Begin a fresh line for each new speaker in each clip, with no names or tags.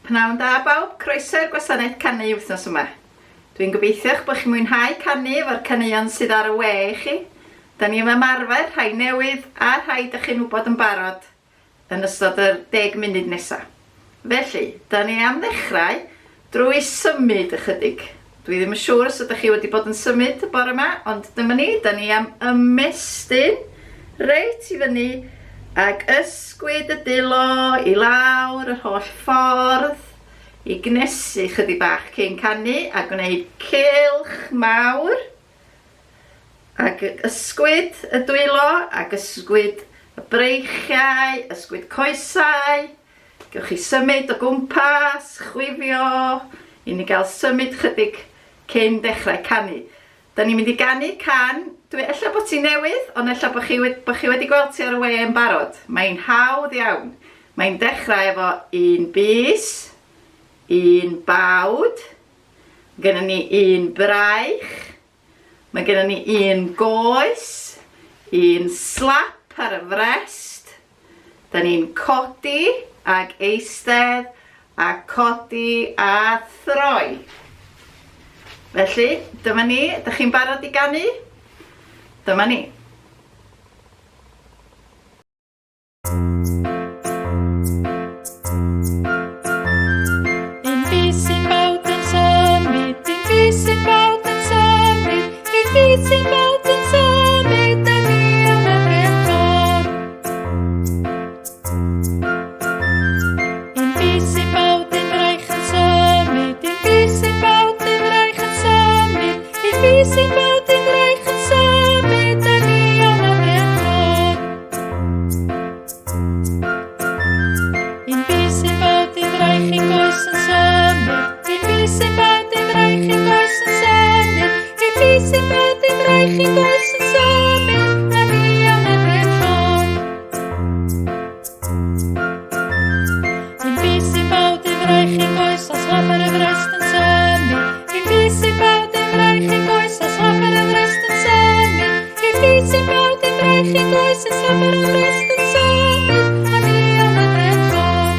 Pnawn da bawb, croeso'r Gwasanaeth Canu wythnos yma. Dwi'n gobeithio bod chi'n mwynhau canu efo'r caneuon sydd ar y we i chi. Da ni ymarfer rhai newydd a rhai ydych chi'n wybod yn barod yn ystod yr 10 munud nesaf. Felly, da ni am ddechrau drwy symud ychydig. Dwi ddim yn siŵr os ydych chi wedi bod yn symud y bore yma, ond dyma ni, da ni am ymestyn reit i fyny ac ysgwyd y dilo i lawr yr holl ffordd i gnesu chydig bach cyn canu a gwneud cylch mawr ac ysgwyd y dwylo ac ysgwyd y breichiau, ysgwyd coesau. Gewch chi symud o gwmpas, chwifio i ni gael symud chydig cyn dechrau canu. Da ni'n mynd i ganu can, ella bod ti'n newydd, ond ella bod chi wedi gweld ti ar y we yn barod. Mae'n hawdd iawn. Mae'n dechrau efo un bys, un bawd, gennym ni un braich, mae gennym ni un goes, un slap ar y frest, da ni'n codi ag eistedd a codi a throi. Felly, dyma ni, ydych chi'n barod i ganu? Dyma ni.
Un bys sy'n bawd yn symud, un bys sy'n bawd yn symud, un bys sy'n bawd yn symud, a ni am y brechon. Un bys sy'n bawd yn braich yn symud, un bys sy'n bawd yn braich yn symud, un bys sy'n bawd yn braich yn symud, a ni am y brechon. Un bys sy'n bawd yn braich yn goes yn symud, un bys sy'n bawd yn braich yn goes yn symud, un bys sy'n bawd yn braich yn goes yn symud, a ni am y brechon. Un bys sy'n bawd yn braich yn goes a slap ar y frest yn symud, un bys sy'n bawd yn braich yn goes a slap ar y frest yn symud, un bys sy'n bawd yn braich yn goes a slap ar y frest yn symud, a ni am y brechon.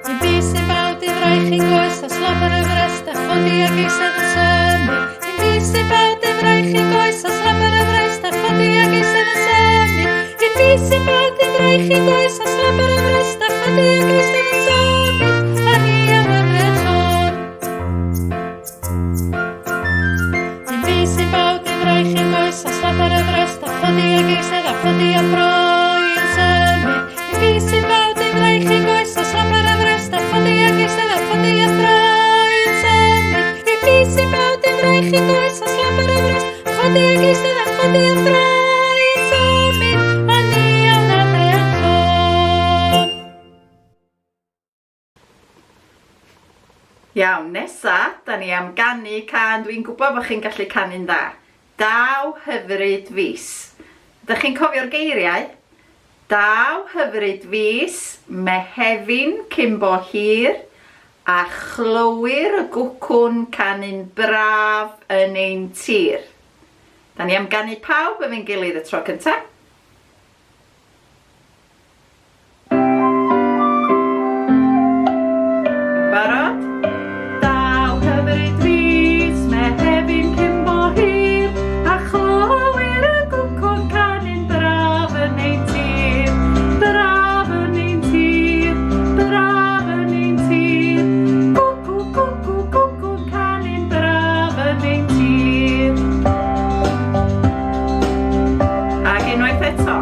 Un bys sy'n bawd yn braich yn goes a slap ar y frest a chodi ag eistedd yn symud, un bys sy'n bawd yn braich yn goes a slap ar y frest a chodi ag eistedd yn symud, un bys sy'n bawd yn braich yn goes a slap ar y frest a chodi ag eistedd yn symud, a ni am y brechon. Un bys sy'n bawd yn braich yn goes a slap ar y frest a chodi ag eistedd a chodi a throi yn symud, un bys sy'n bawd yn braich yn goes a slap ar y frest a chodi ag eistedd a chodi a throi yn symud, un bys sy'n bawd yn braich yn goes a slap ar y frest a chodi ag eistedd a chodi a throi yn symud, a ni am y brechon.
Iawn, nesa, da ni am ganu can dwi'n gwybod bod chi'n gallu canu'n dda. Daw hyfryd fis. Ydych chi'n cofio'r geiriau? Daw hyfryd fis, Mehefin cyn bo hir, a chlywir y gwcwn canu'n braf yn ein tir. Da ni am ganu pawb efo'n gilydd y tro cyntaf. Barod? Daw hyfryd fis, Mehefin cyn bo hir, a chlywir y gwcwn canu'n braf yn ein tir. Braf yn ein tir, braf yn ein tir. Gwcw, gwcw, gwcwn canu'n braf yn ein tir. Ac unwaith eto.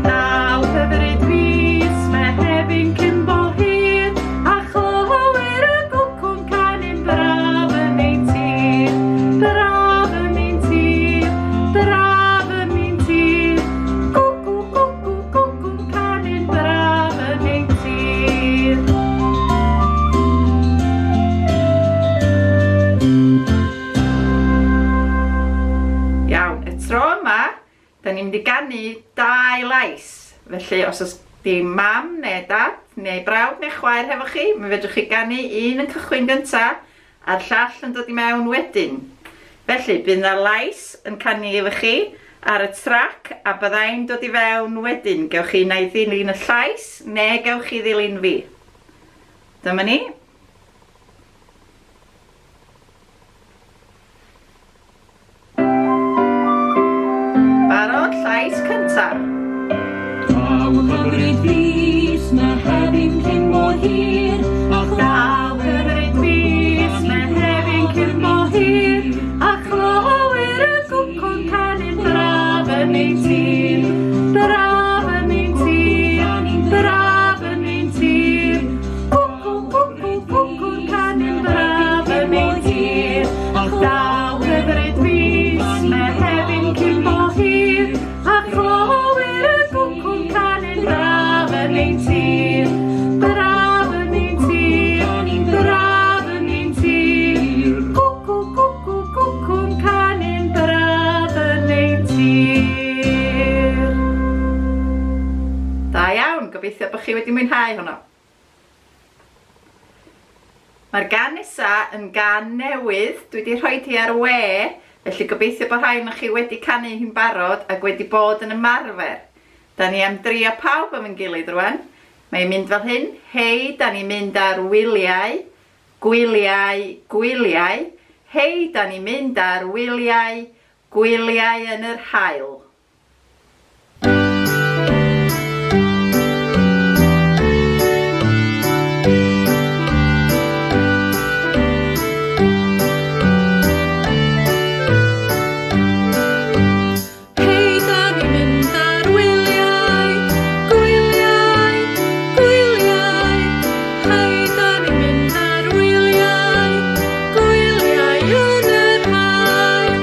Daw hyfryd fis, Mehefin cyn bo hir, a chlywir y gwcwn canu'n braf yn ein tir. Braf yn ein tir, braf yn ein tir. Gwcw, gwcw, gwcwn canu'n braf yn ein tir. Iawn, y tro yma, da ni'n mynd i ganu 2 lais. Felly, os oes di mam neu dad, neu brawd neu chwaer hefo chi, mi fedrwch chi ganu un yn cychwyn gyntaf, a'r llall yn dod i mewn wedyn. Felly, bydd yna lais yn canu efo chi, ar y trac a byddai'n dod i fewn wedyn. Gewch chi neu ddilyn y llais neu gewch chi ddilyn fi. Dyma ni. Barod, llais cyntaf.
Daw hyfryd fys, mae hefyn cyn mor hir.
Daw hyfryd fys, mae hefyn cyn mor hir. A chlywir y gwcwn canu'n braf yn ein tir. Braf yn ein tir, braf yn ein tir. Gwcwn canu'n braf yn ein tir. Daw hyfryd fys, mae hefyn cyn mor hir. A chlywir y gwcwn canu'n braf yn ein tir. Braf yn ein tir, braf yn ein tir. Gwcwn canu'n braf yn ein tir. Da iawn, gobeithio bod chi wedi mwynhau hwnnw. Mae'r gan nesa yn gan newydd, dwi wedi rhoi hi ar we, felly gobeithio bod rhai o'ch chi wedi canu hi'n barod ac wedi bod yn ymarfer. Da ni am drio pawb am yn gilydd rwan. Mae'n mynd fel hyn, hei, da ni'n mynd ar wyliau, gwyliau, gwyliau. Hei, da ni'n mynd ar wyliau, gwyliau yn yr haul.
Hei, da ni'n mynd ar wyliau, gwyliau, gwyliau. Hei, da ni'n mynd ar wyliau, gwyliau yn yr haul.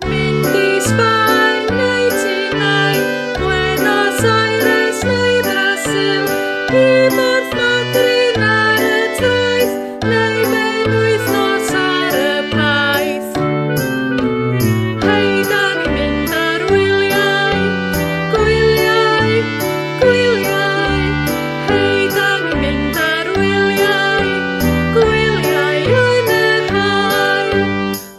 Mynd i Sbaen neu Tunau, Buenos Aires neu Brasil. I Ffordd Madryn ar y traeth, neu benwythnos ar y paith. Hei, da ni'n mynd ar wyliau, gwyliau, gwyliau. Hei, da ni'n mynd ar wyliau, gwyliau yn yr haul.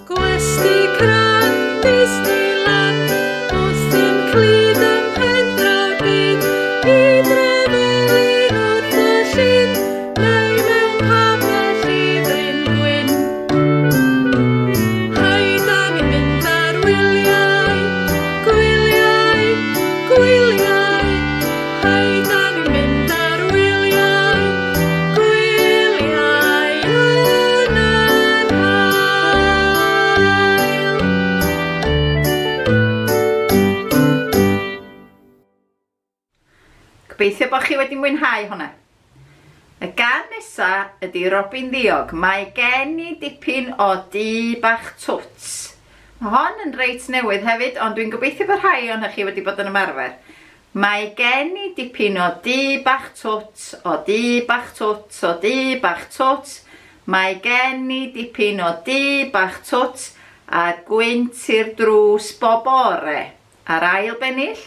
Gwesty Cran, Disneyland, wrth yn Clud ym Mhendraw byd. I Drefelin wrth y llyn, neu mewn pub y Llifryn Gwyn. Hei, da ni'n mynd ar wyliau, gwyliau, gwyliau. Hei, da ni'n mynd ar wyliau, gwyliau yn yr haul.
Gobeithio bod chi wedi mwynhau hwnna. Y gan nesa ydy Robin Ddiog. Mae gen i dipyn o di bach twts. Mae hon yn reit newydd hefyd, ond dwi'n gobeithio bod rhai o'n chi wedi bod yn ymarfer. Mae gen i dipyn o di bach twts, o di bach twts, o di bach twts. Mae gen i dipyn o di bach twts a gwynt i'r drws bob ore. Ar ail bennill,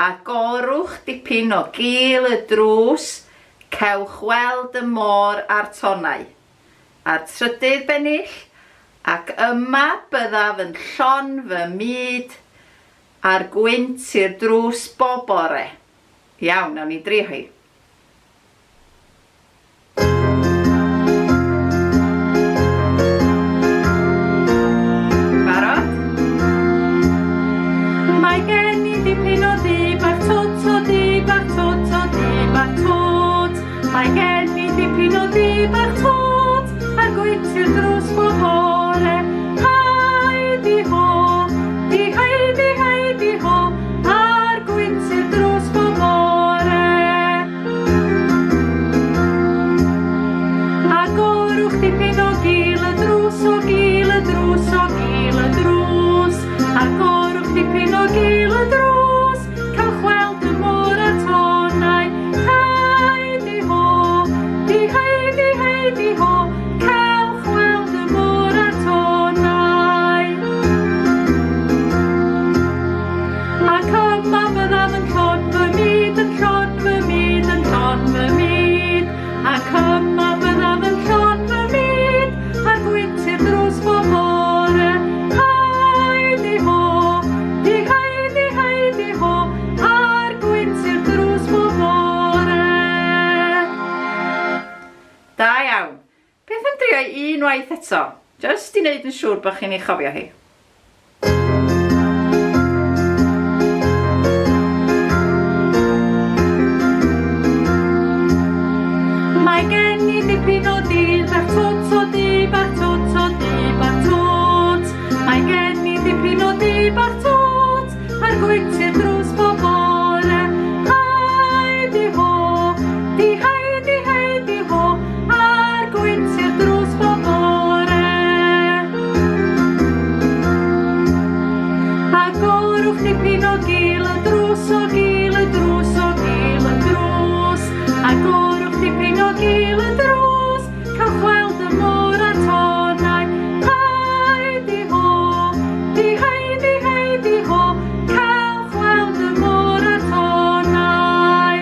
a gorwch dipyn o gul y drws, cewch weld y môr a'r tonau. A'r trydydd bennill, ac yma byddaf yn llon fy myd a'r gwynt i'r drws bob ore. Iawn, nawn ni drio hi. Barod?
Mae gen i dipyn o di bach twt, o di bach twt, o di bach twt. Mae gen i dipyn o di bach twt, a'r gwynt i'r drws bob ore. Haidi ho, di haidi haidi ho, a'r gwynt i'r drws bob ore. A gorwch dipyn o gul y drws, o gul y drws, o gul y drws. A gorwch dipyn o gul y drws, cewch weld y môr a tonau. Haidi ho, di haidi haidi ho, cewch weld y môr a tonau.
unwaith eto, jyst i wneud yn siŵr bod chi'n ei chofio hi.
Mae gen i dipyn o dir bach tot o di bach tot o di bach tot. Mae gen i dipyn o di bach tot a'r gwyntyn drws bob bore. Haidi ho, di haidi haidi ho, a'r gwyntyn drws bob bore. Agorwch dipyn o gil y drws o gil y drws o gil y drws. Agorwch dipyn o gil y drws, cael gweld y môr a tonau. Haidi ho, di haidi haidi ho, cael gweld y môr a tonau.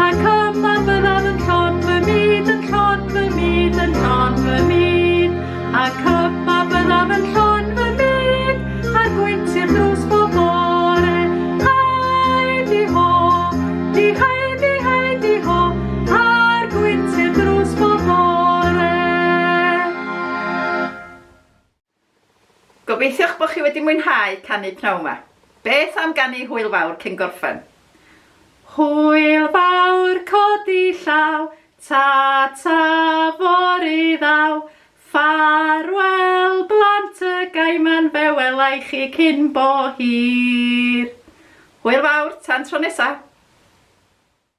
Ac yma byddaf yn llon fy myd, yn llon fy myd, yn llon fy myd. Ac yma byddaf yn llon fy myd, a'r gwyntyn drws bob bore. Haidi ho, di haidi haidi ho, a'r gwyntyn drws bob bore.
Gobeithiwch bod chi wedi mwynhau canu pnawn 'ma. Beth am ganu hwyl fawr cyn gorffen?
Hwyl fawr codi llaw, ta ta fori ddaw. Ffarwel blant y Gaiman, fe welai chi cyn bo hir.
Hwyl fawr, tan tro nesa.